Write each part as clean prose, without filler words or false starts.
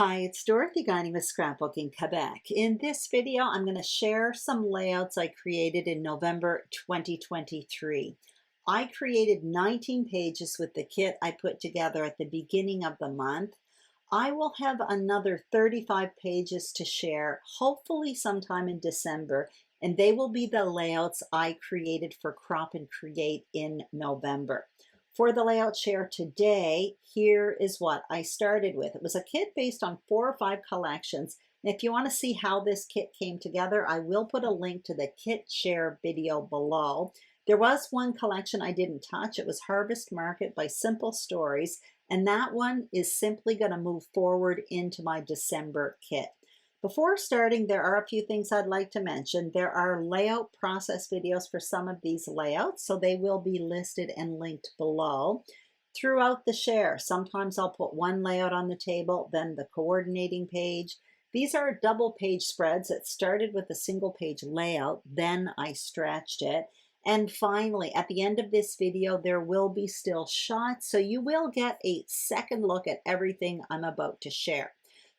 Hi, it's Dorothy Guinan with Scrapbooking Quebec. In this video, I'm going to share some layouts I created in November 2023. I created 19 pages with the kit I put together at the beginning of the month. I will have another 35 pages to share, hopefully sometime in December, and they will be the layouts I created for Crop and Create in November. For the layout share today, here is what I started with. It was a kit based on 4 or 5 collections. And if you want to see how this kit came together, I will put a link to the kit share video below. There was one collection I didn't touch. It was Harvest Market by Simple Stories. And that one is simply going to move forward into my December kit. Before starting, there are a few things I'd like to mention. There are layout process videos for some of these layouts, so they will be listed and linked below. Throughout the share, sometimes I'll put one layout on the table, then the coordinating page. These are double page spreads that started with a single page layout, then I stretched it. And finally, at the end of this video, there will be still shots, so you will get a second look at everything I'm about to share.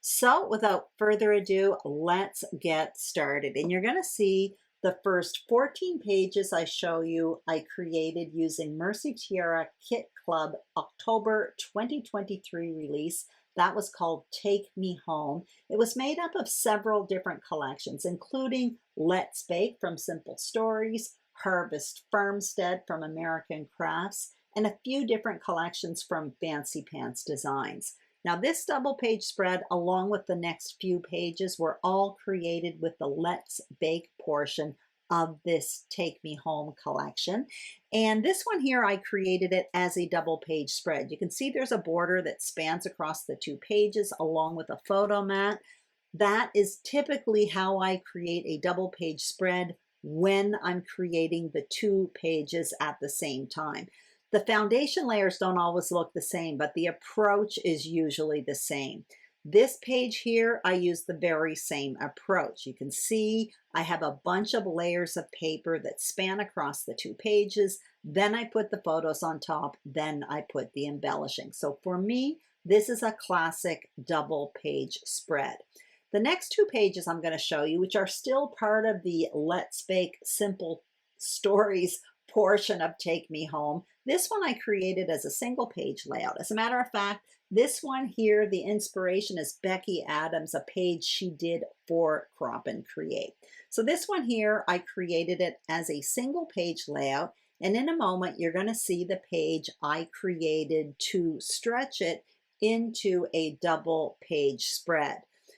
So without further ado, let's get started. And you're going to see the first 14 pages I show you I created using Mercy Tiara Kit Club October 2023 release. That was called Take Me Home. It was made up of several different collections, including Let's Bake from Simple Stories, Harvest Farmstead from American Crafts, and a few different collections from Fancy Pants Designs. Now this double page spread along with the next few pages were all created with the Let's Bake portion of this Take Me Home collection. And this one here, I created it as a double page spread. You can see there's a border that spans across the 2 pages along with a photo mat. That is typically how I create a double page spread when I'm creating the 2 pages at the same time. The foundation layers don't always look the same, but the approach is usually the same. This page here, I use the very same approach. You can see I have a bunch of layers of paper that span across the 2 pages. Then I put the photos on top, then I put the embellishing. So for me, this is a classic double page spread. The next 2 pages I'm going to show you, which are still part of the Let's Bake Simple Stories portion of Take Me Home. This one I created as a single page layout. As a matter of fact, this one here, the inspiration is Becky Adams, a page she did for Crop and Create. So this one here, I created it as a single page layout. And in a moment, you're going to see the page I created to stretch it into a double page spread.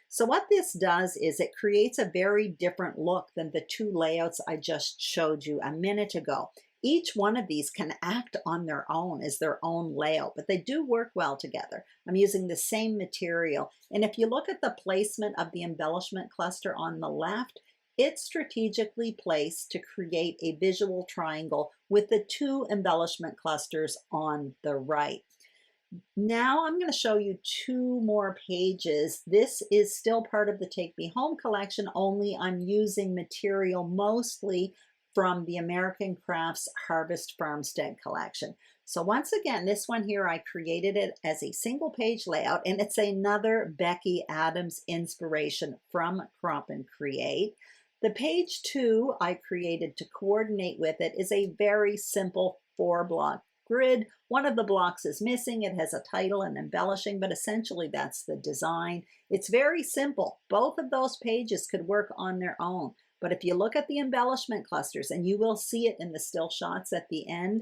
So what this does is it creates a very different look than the 2 layouts I just showed you a minute ago. Each one of these can act on their own as their own layout, but they do work well together. I'm using the same material. And if you look at the placement of the embellishment cluster on the left, it's strategically placed to create a visual triangle with the 2 embellishment clusters on the right. Now I'm going to show you 2 more pages. This is still part of the Take Me Home collection, only I'm using material mostly from the American Crafts Harvest Farmstead collection. So once again, this one here, I created it as a single page layout, and it's another Becky Adams inspiration from Crop and Create. The page 2 I created to coordinate with it is a very simple 4-block grid. One of the blocks is missing. It has a title and embellishing, but essentially that's the design. It's very simple. Both of those pages could work on their own. But if you look at the embellishment clusters, and you will see it in the still shots at the end,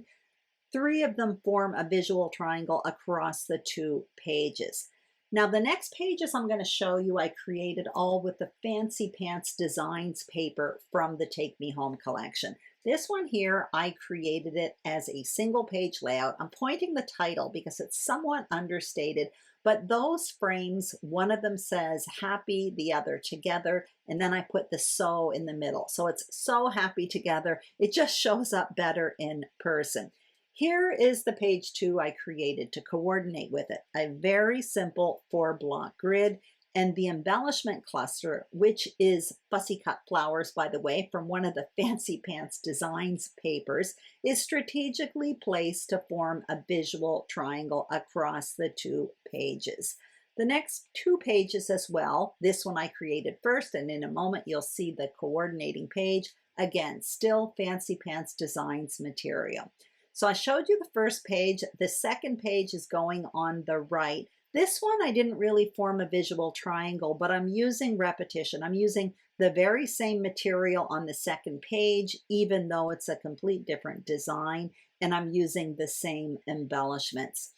3 of them form a visual triangle across the 2 pages. Now the next pages I'm going to show you, I created all with the Fancy Pants Designs paper from the Take Me Home collection. This one here, I created it as a single page layout. I'm pointing the title because it's somewhat understated, but those frames, one of them says happy, the other together, and then I put the so in the middle. So it's so happy together. It just shows up better in person. Here is the page 2 I created to coordinate with it. A very simple 4-block grid. And the embellishment cluster, which is Fussy Cut Flowers, by the way, from one of the Fancy Pants Designs papers, is strategically placed to form a visual triangle across the 2 pages. The next two pages as well, this one I created first, and in a moment you'll see the coordinating page. Again, still Fancy Pants Designs material. So I showed you the first page. The second page is going on the right. This one I didn't really form a visual triangle, but I'm using repetition. I'm using the very same material on the second page, even though it's a complete different design, and I'm using the same embellishments.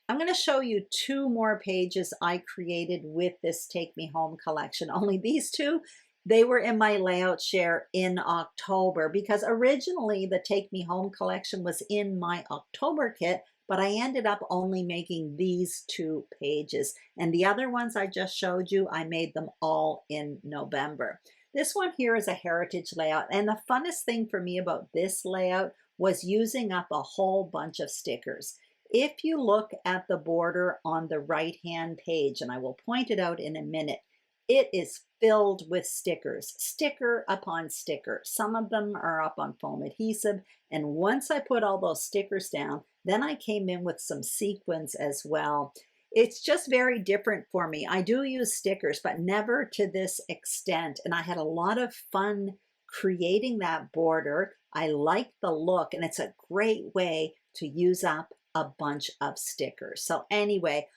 I'm going to show you two more pages I created with this Take Me Home collection. Only these two, they were in my layout share in October, because originally the Take Me Home collection was in my October kit, but I ended up only making these two pages. And the other ones I just showed you, I made them all in November. This one here is a heritage layout. And the funnest thing for me about this layout was using up a whole bunch of stickers. If you look at the border on the right-hand page, and I will point it out in a minute, it is filled with stickers, sticker upon sticker. Some of them are up on foam adhesive. And once I put all those stickers down, then I came in with some sequins as well. It's just very different for me. I do use stickers, but never to this extent. And I had a lot of fun creating that border. I like the look, and it's a great way to use up a bunch of stickers. So anyway,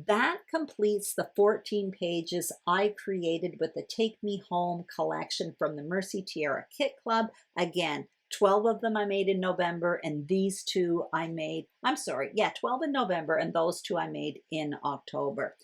that completes the 14 pages I created with the Take Me Home collection from the Mercy Tiara Kit Club. Again, 12 of them I made in November, and these two I made, 12 in November, and those two I made in October.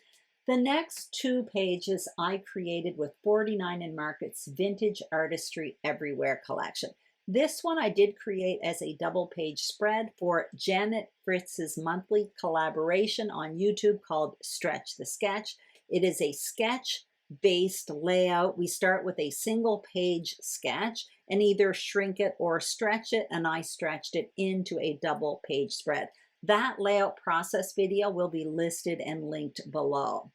The next two pages I created with 49 in Market's Vintage Artistry Everywhere collection. This one I did create as a double page spread for Janet Fritz's monthly collaboration on YouTube called Stretch the Sketch. It is a sketch based layout. We start with a single page sketch and either shrink it or stretch it, and I stretched it into a double page spread. That layout process video will be listed and linked below.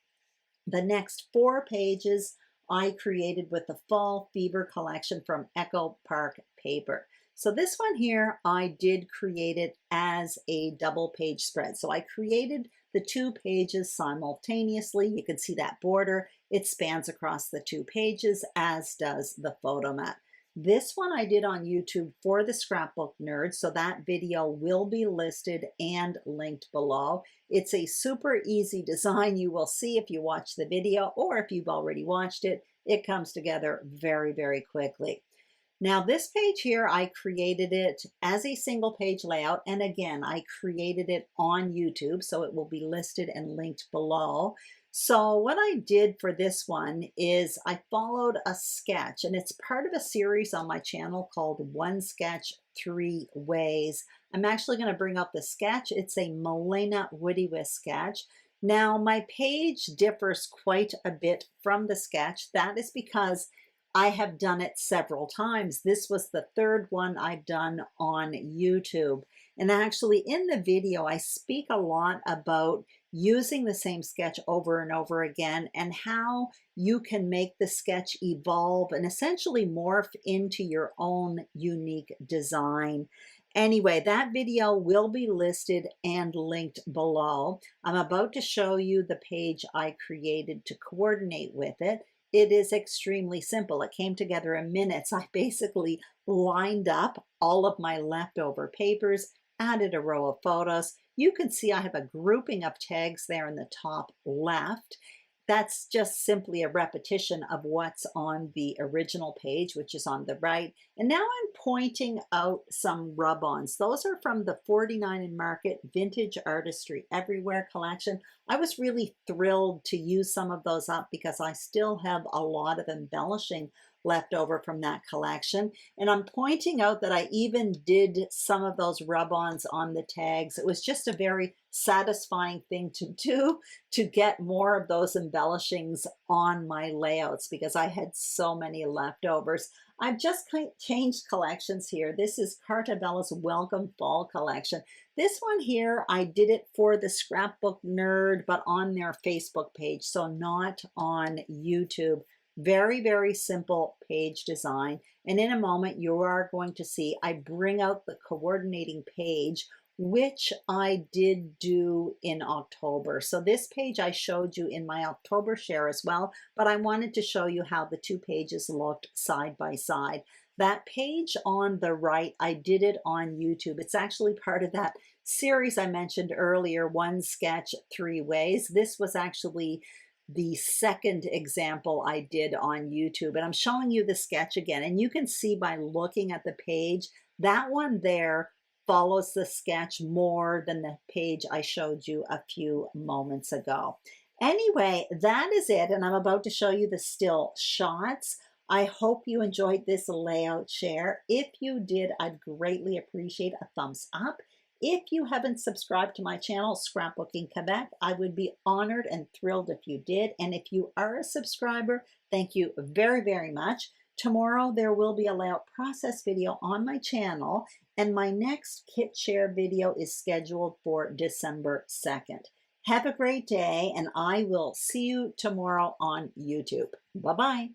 The next 4 pages I created with the Fall Fever collection from Echo Park Paper. So this one here, I did create it as a double page spread. So I created the 2 pages simultaneously. You can see that border. It spans across the 2 pages, as does the photo mat. This one I did on YouTube for the Scrapbook Nerds, so that video will be listed and linked below. It's a super easy design. You will see if you watch the video, or if you've already watched it, it comes together very, very quickly. Now this page here, I created it as a single page layout, and again, I created it on YouTube, so it will be listed and linked below. So what I did for this one is I followed a sketch, and it's part of a series on my channel called One Sketch, 3 Ways. I'm actually going to bring up the sketch. It's a Milena Woody Whisk sketch. Now my page differs quite a bit from the sketch. That is because I have done it several times. This was the 3rd one I've done on YouTube. And actually in the video, I speak a lot about using the same sketch over and over again, and how you can make the sketch evolve and essentially morph into your own unique design. Anyway, that video will be listed and linked below. I'm about to show you the page I created to coordinate with it. It is extremely simple. It came together in minutes. I basically lined up all of my leftover papers, added a row of photos. You can see I have a grouping of tags there in the top left. That's just simply a repetition of what's on the original page, which is on the right. And now I'm pointing out some rub-ons. Those are from the 49 in Market Vintage Artistry Everywhere collection. I was really thrilled to use some of those up because I still have a lot of embellishing left over from that collection. And I'm pointing out that I even did some of those rub-ons on the tags. It was just a very satisfying thing to do, to get more of those embellishings on my layouts because I had so many leftovers. I've just changed collections here. This is Cartabella's Welcome Fall collection. This one here, I did it for the Scrapbook Nerd, but on their Facebook page, so not on YouTube. Very, very simple page design. And in a moment, you are going to see I bring out the coordinating page which I did do in October. So this page I showed you in my October share as well, but I wanted to show you how the two pages looked side by side. That page on the right, I did it on YouTube. It's actually part of that series I mentioned earlier, One Sketch, Three Ways. This was actually the second example I did on YouTube, and I'm showing you the sketch again, and you can see by looking at the page, that one there follows the sketch more than the page I showed you a few moments ago. Anyway, that is it, and I'm about to show you the still shots. I hope you enjoyed this layout share. If you did, I'd greatly appreciate a thumbs up. If you haven't subscribed to my channel, Scrapbooking Quebec, I would be honored and thrilled if you did. And if you are a subscriber, thank you very, very much. Tomorrow there will be a layout process video on my channel, and my next kit share video is scheduled for December 2nd. Have a great day, and I will see you tomorrow on YouTube. Bye-bye.